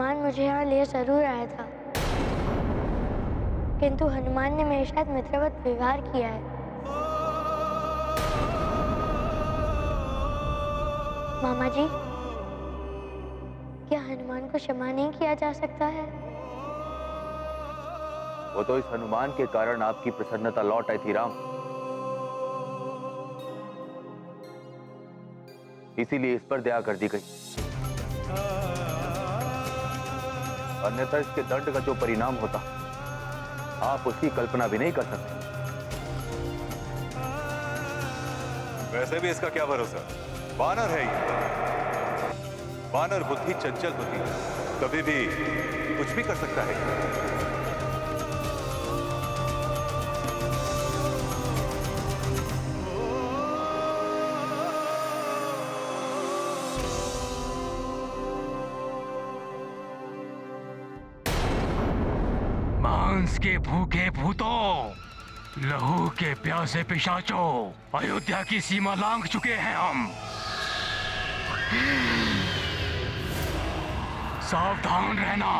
हनुमान मुझे यहाँ ले जरूर आया था, किंतु हनुमान ने मेरे साथ मित्रवत व्यवहार किया है। मामा जी, क्या हनुमान को क्षमा नहीं किया जा सकता है? वो तो इस हनुमान के कारण आपकी प्रसन्नता लौट आई थी राम, इसीलिए इस पर दया कर दी गई। अन्यथा इसके दंड का जो परिणाम होता आप उसकी कल्पना भी नहीं कर सकते। वैसे भी इसका क्या भरोसा, वानर है ये। वानर बुद्धि चंचल होती है, कभी भी कुछ भी कर सकता है। मांस के भूखे भूतों, लहू के प्यासे पिशाचों, अयोध्या की सीमा लांघ चुके हैं हम। सावधान रहना,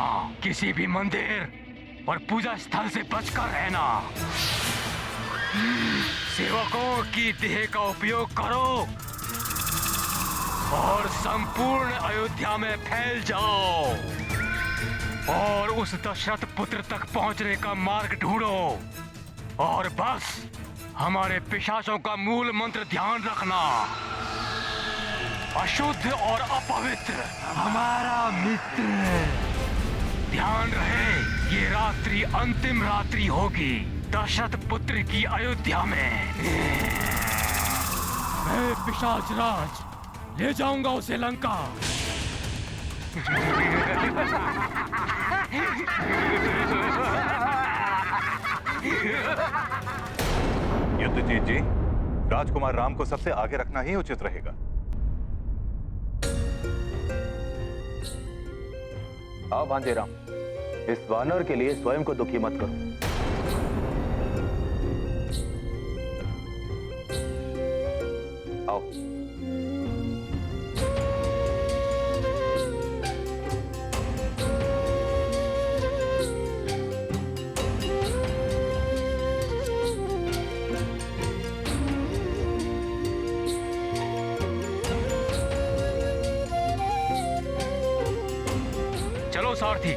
किसी भी मंदिर और पूजा स्थल से बचकर रहना। सेवकों की देह का उपयोग करो और संपूर्ण अयोध्या में फैल जाओ और उस दशरथ पुत्र तक पहुंचने का मार्ग ढूंढो। और बस हमारे पिशाचों का मूल मंत्र ध्यान रखना, अशुद्ध और अपवित्र हमारा मित्र। ध्यान रहे, ये रात्रि अंतिम रात्रि होगी दशरथ पुत्र की अयोध्या में। मैं पिशाच राज ले जाऊंगा उसे लंका। युद्धजीत जी, राजकुमार राम को सबसे आगे रखना ही उचित रहेगा। आओ भांजे राम, इस वानर के लिए स्वयं को दुखी मत करो। आओ। चलो सारथी।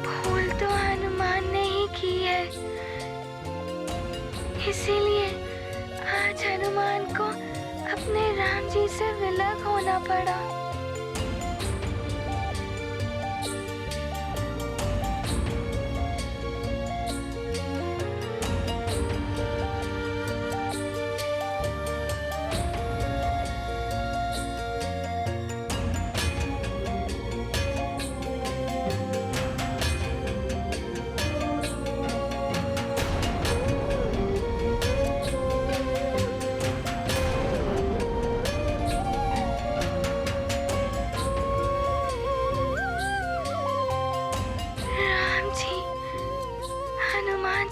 भूल तो हनुमान ने ही की है, इसीलिए आज हनुमान को अपने राम जी से विलग होना पड़ा।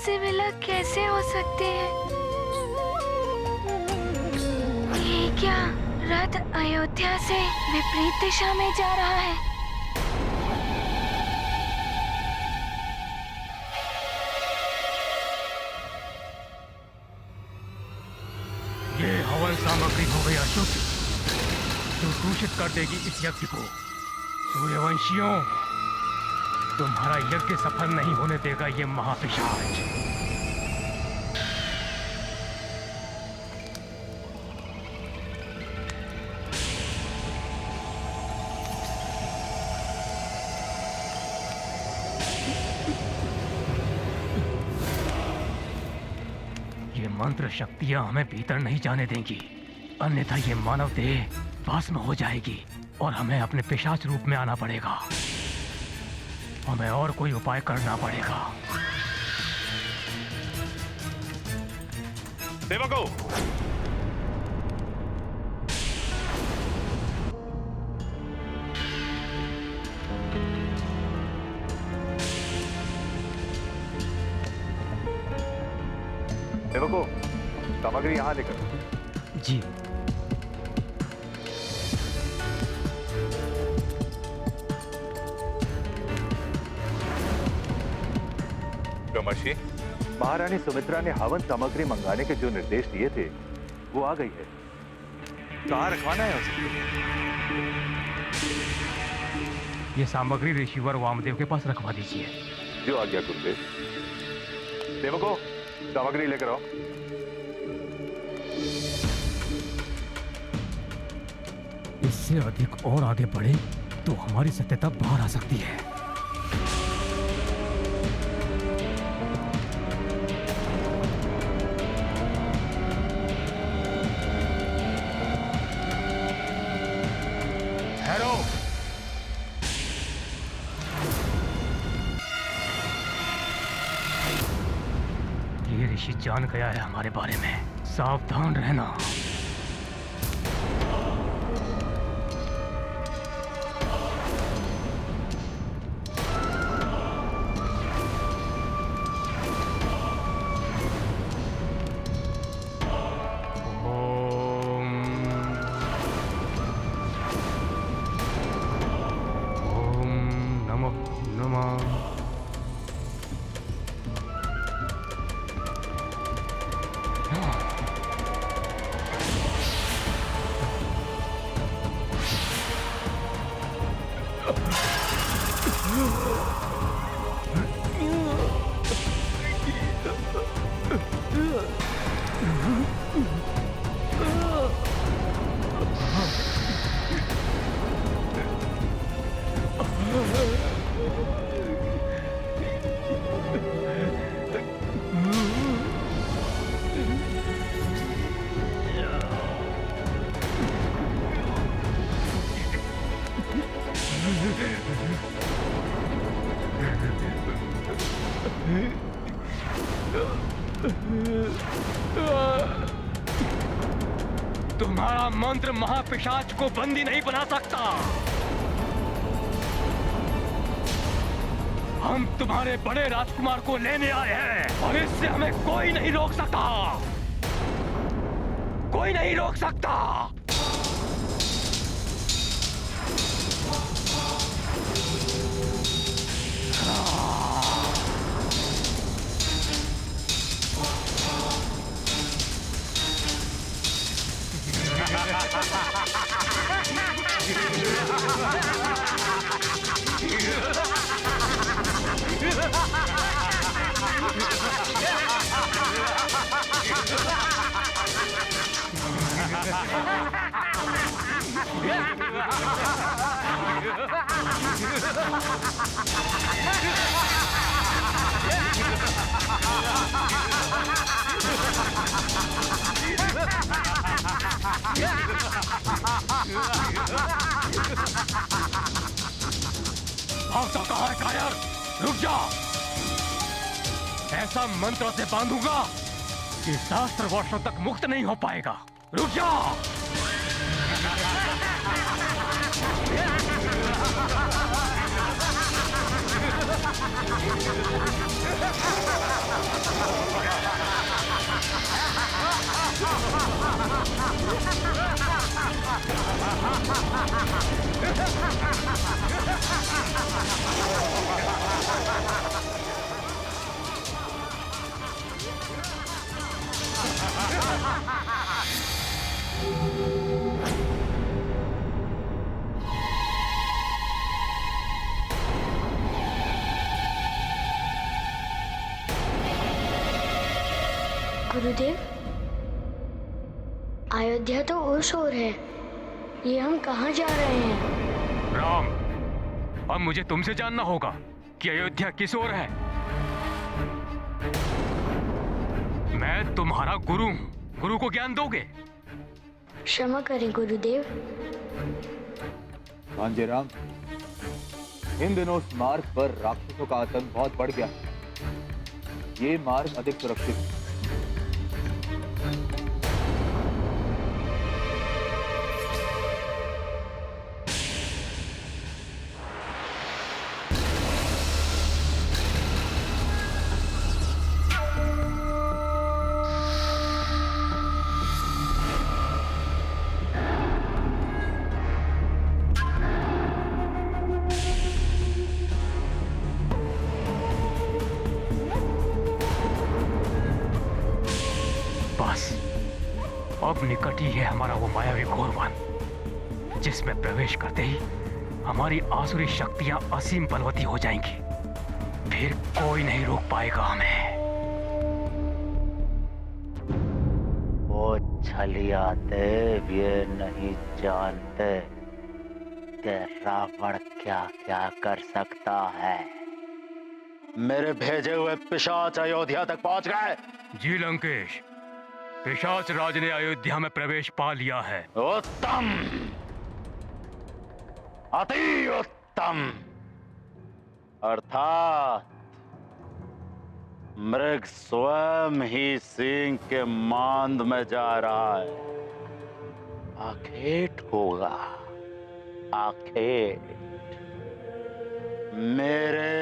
से विलग कैसे हो सकते हैं? ये क्या रथ अयोध्या से विपरीत दिशा में जा रहा है? ये हवन सामग्री हो गई अशुद्ध, जो दूषित कर देगी इस यज्ञ को। सूर्यवंशियों, तुम्हारा यज्ञ सफल नहीं होने देगा ये महापिशाच। ये मंत्र शक्तियां हमें भीतर नहीं जाने देंगी, अन्यथा ये मानव देह भस्म हो जाएगी और हमें अपने पिशाच रूप में आना पड़ेगा। हमें और कोई उपाय करना पड़ेगा। सेवकों, सामग्री यहाँ लेकर। जी। ब्रह्मर्षि, महारानी सुमित्रा ने हवन सामग्री मंगाने के जो निर्देश दिए थे वो आ गई है। कहाँ रखवाना है उसे? ये सामग्री ऋषिवर वामदेव के पास रखवा दीजिए। जो आ गया गुरुदेव। सेवको, सामग्री लेकर आओ। इससे अधिक और आगे बढ़े तो हमारी सत्यता बाहर आ सकती है। ठहरो। ये ऋषि जान गया है हमारे बारे में, सावधान रहना। तुम्हारा मंत्र महापिशाच को बंदी नहीं बना सकता। हम तुम्हारे बड़े राजकुमार को लेने आए हैं और इससे हमें कोई नहीं रोक सकता। कोई नहीं रोक सकता। भागता कहाँ है कायर? रुक जा। ऐसा मंत्र से बांधूंगा कि सहस्त्र वर्षों तक मुक्त नहीं हो पाएगा। रुक जा। गुरुदेव, अयोध्या तो ओर ओर है। ये हम कहाँ जा रहे हैं? राम, अब मुझे तुमसे जानना होगा कि अयोध्या किस ओर है। मैं तुम्हारा गुरु हूं। गुरु को ज्ञान दोगे? क्षमा करें गुरुदेव। भांजेराम, इन दिनों उस मार्ग पर राक्षसों का आतंक बहुत बढ़ गया है। ये मार्ग अधिक सुरक्षित है। अब निकट ही है हमारा वो मायावी घोरवन, जिसमें प्रवेश करते ही हमारी आसुरी शक्तियां असीम बलवती हो जाएंगी। फिर कोई नहीं रोक पाएगा हमें। वो छलिया देव ये नहीं जानते कि रावण क्या क्या कर सकता है। मेरे भेजे हुए पिशाच अयोध्या तक पहुंच गए। जी लंकेश, पिशाच राज ने अयोध्या में प्रवेश पा लिया है। उत्तम, अति उत्तम। अर्थात मृग स्वयं ही सिंह के मांद में जा रहा है। आखेट होगा, आखेट। मेरे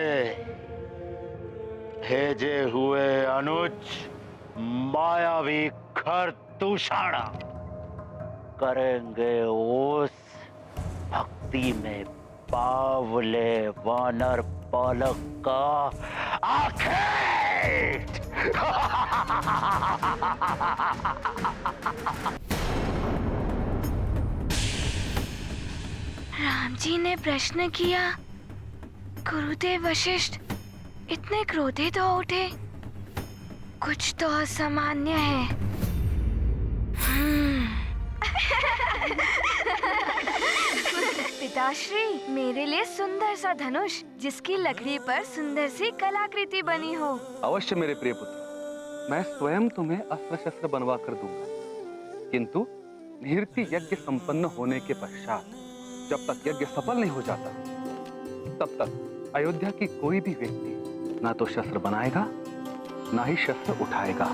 भेजे हुए अनुज मायावी खरदूषण करेंगे उस भक्ति में बावले वानर बालक का आखेट। राम जी ने प्रश्न किया, गुरुदेव वशिष्ठ इतने क्रोधित हो उठे। कुछ तो असामान्य है। पिताश्री, मेरे लिए सुंदर सा धनुष जिसकी लकड़ी पर सुंदर सी कलाकृति बनी हो। अवश्य मेरे प्रिय पुत्र, मैं स्वयं तुम्हें अस्त्र शस्त्र बनवा कर दूंगा, किंतु निहृति यज्ञ संपन्न होने के पश्चात जब तक यज्ञ सफल नहीं हो जाता, तब तक अयोध्या की कोई भी व्यक्ति ना तो शस्त्र बनाएगा ना ही शस्त्र उठाएगा।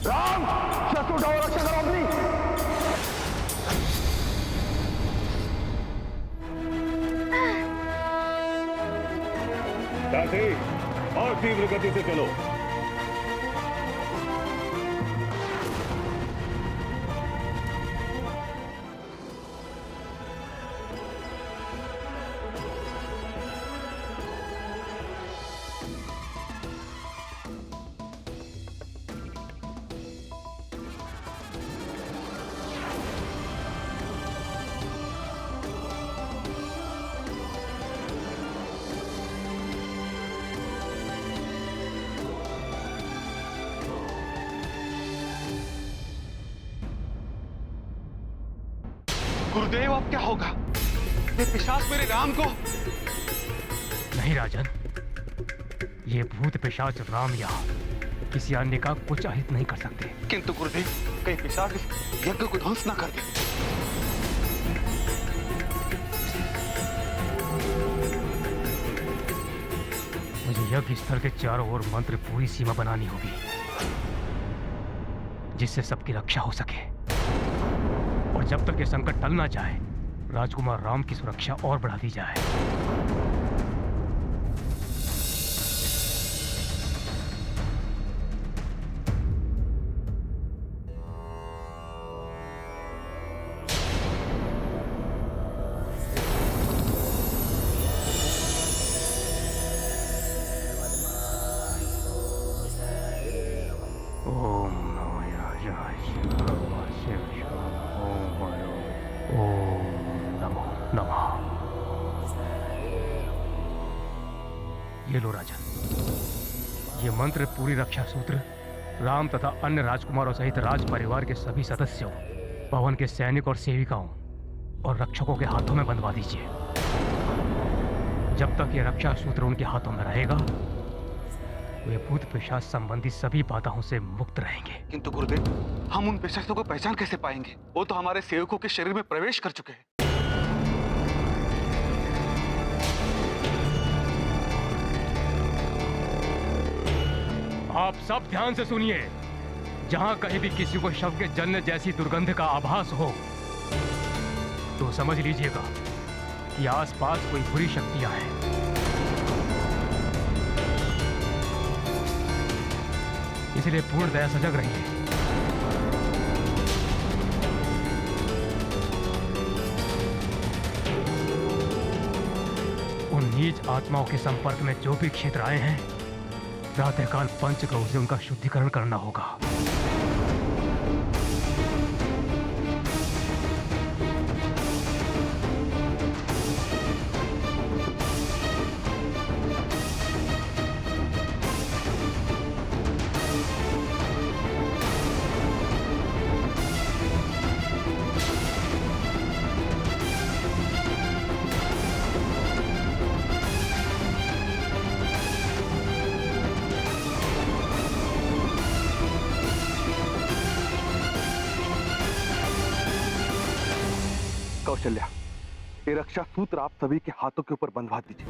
राम, शस्त्र उठाओ, रक्षा करो अपनी। साथी, और तीव्र गति से चलो। गुरुदेव, अब क्या होगा? ये पिशाच मेरे राम को। नहीं राजन, ये भूत पिशाच राम या किसी अन्य का कुछ अहित नहीं कर सकते। किंतु गुरुदेव, कहीं पिशाच इस यज्ञ को ध्वंस ना कर दे। मुझे यज्ञ स्थल के चारों ओर मंत्र पूरी सीमा बनानी होगी, जिससे सबकी रक्षा हो सके। और जब तक ये संकट टल ना जाए, राजकुमार राम की सुरक्षा और बढ़ा दी जाए। ये लो राजन, ये मंत्र पूरी रक्षा सूत्र राम तथा अन्य राजकुमारों सहित राज परिवार के सभी सदस्यों, भवन के सैनिक और सेविकाओं और रक्षकों के हाथों में बंधवा दीजिए। जब तक ये रक्षा सूत्र उनके हाथों में रहेगा, वे भूत पिशाच संबंधी सभी बाधाओं से मुक्त रहेंगे। किंतु गुरुदेव, हम उन पिशाचों को पहचान कैसे पाएंगे? वो तो हमारे सेवकों के शरीर में प्रवेश कर चुके हैं। आप सब ध्यान से सुनिए। जहां कहीं भी किसी को शव के जलने जैसी दुर्गंध का आभास हो, तो समझ लीजिएगा कि आसपास कोई बुरी शक्तियां हैं। इसलिए पूर्णतया सजग रहिए। उन नीच आत्माओं के संपर्क में जो भी क्षेत्र आए हैं, प्रातःकाल पंचगौ से उनका शुद्धिकरण करना होगा। कौशल्या, ये रक्षा सूत्र आप सभी के हाथों के ऊपर बंधवा दीजिए।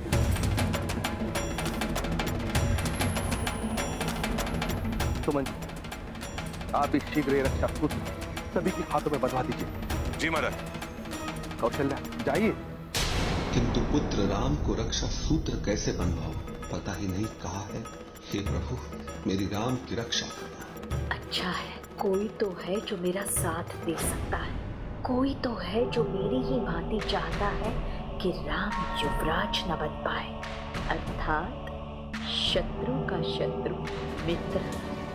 सुमन जी, आप भी शीघ्र ये रक्षा सूत्र सभी के हाथों में बंधवा दीजिए। जी महाराज। कौशल्या, जाइए। किंतु पुत्र राम को रक्षा सूत्र कैसे बंधवाऊं, पता ही नहीं कहा है। हे प्रभु, मेरी राम की रक्षा करना। अच्छा है, कोई तो है जो मेरा साथ दे सकता है, कोई तो है जो मेरी ही भांति चाहता है कि राम युवराज न बन पाए, अर्थात शत्रु का शत्रु मित्र।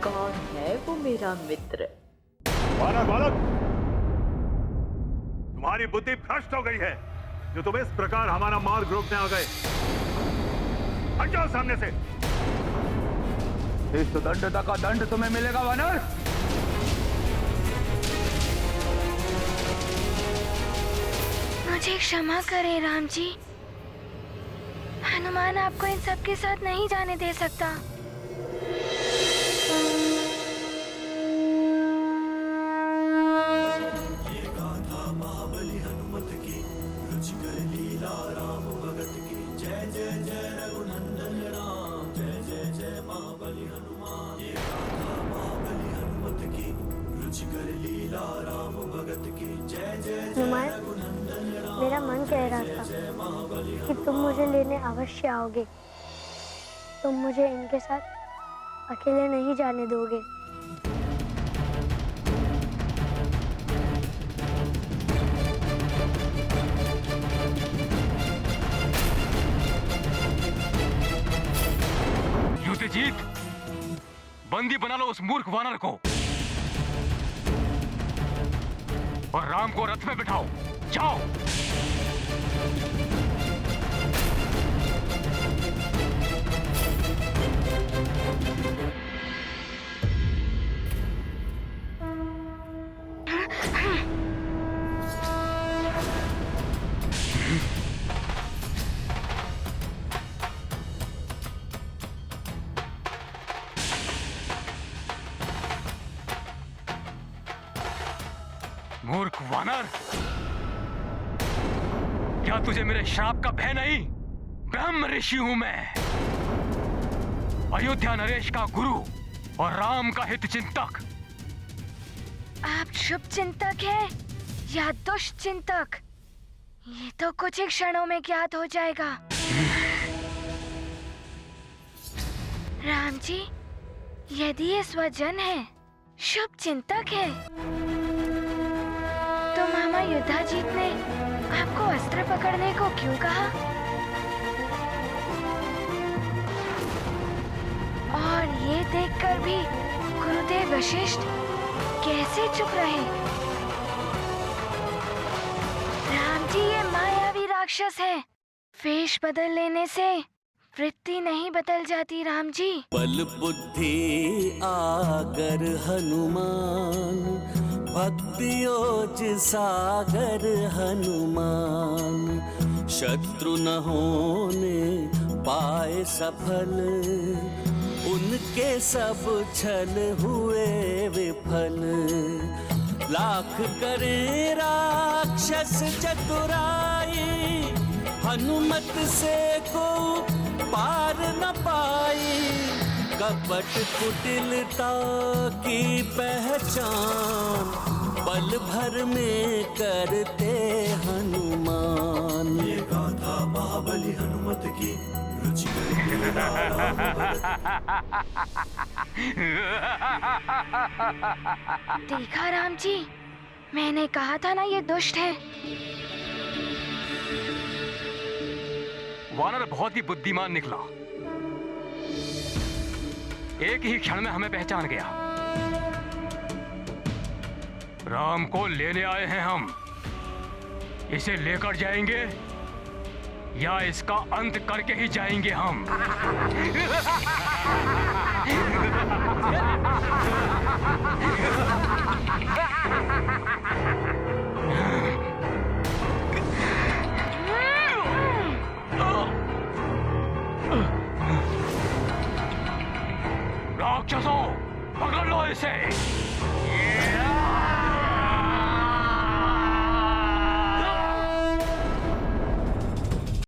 कौन है वो मेरा मित्र? बालक बालक, तुम्हारी बुद्धि भ्रष्ट हो गई है जो तुम इस प्रकार हमारा मार्ग रोकने आ गए। हट जाओ सामने से। इस दंडता का दंड तुम्हें मिलेगा वानर। मुझे क्षमा करें राम जी, हनुमान आपको इन सब के साथ नहीं जाने दे सकता। हनुमान, मेरा मन कह रहा था कि तुम मुझे लेने अवश्य आओगे। तुम मुझे इनके साथ अकेले नहीं जाने दोगे। युधिजीत, बंदी बना लो उस मूर्ख वानर को और राम को रथ में बिठाओ। जाओ। मूर्ख वानर, क्या तुझे मेरे श्राप का भय नहीं? ब्रह्म ऋषि हूं मैं, अयोध्या नरेश का गुरु और राम का हित चिंतक। आप शुभ चिंतक हैं या दुष्ट चिंतक, ये तो कुछ ही क्षणों में ज्ञात हो जाएगा। राम जी, यदि ये स्वजन है, शुभ चिंतक है, तो मामा युधाजीत ने आपको अस्त्र पकड़ने को क्यों कहा? और ये देखकर भी गुरुदेव वशिष्ठ कैसे चुप रहे? राम जी, ये मायावी राक्षस है। वेश बदल लेने से वृत्ति नहीं बदल जाती राम जी। बल बुद्धि आगर हनुमान, भक्ति ओज सागर हनुमान। शत्रु न होने पाए सफल, उनके सब छल हुए विफल। लाख करे राक्षस चतुराई, हनुमत से को पार न पाई। कपट कुटिलता की पहचान, पल भर में करते हनुमान। ये गाथा महाबली हनुमत की रुचि देखा राम जी, मैंने कहा था ना ये दुष्ट है। वानर बहुत ही बुद्धिमान निकला। एक ही क्षण में हमें पहचान गया। राम को लेने आए हैं हम। इसे लेकर जाएंगे या इसका अंत करके ही जाएंगे हम। राक्षसों, पकड़ लो इसे।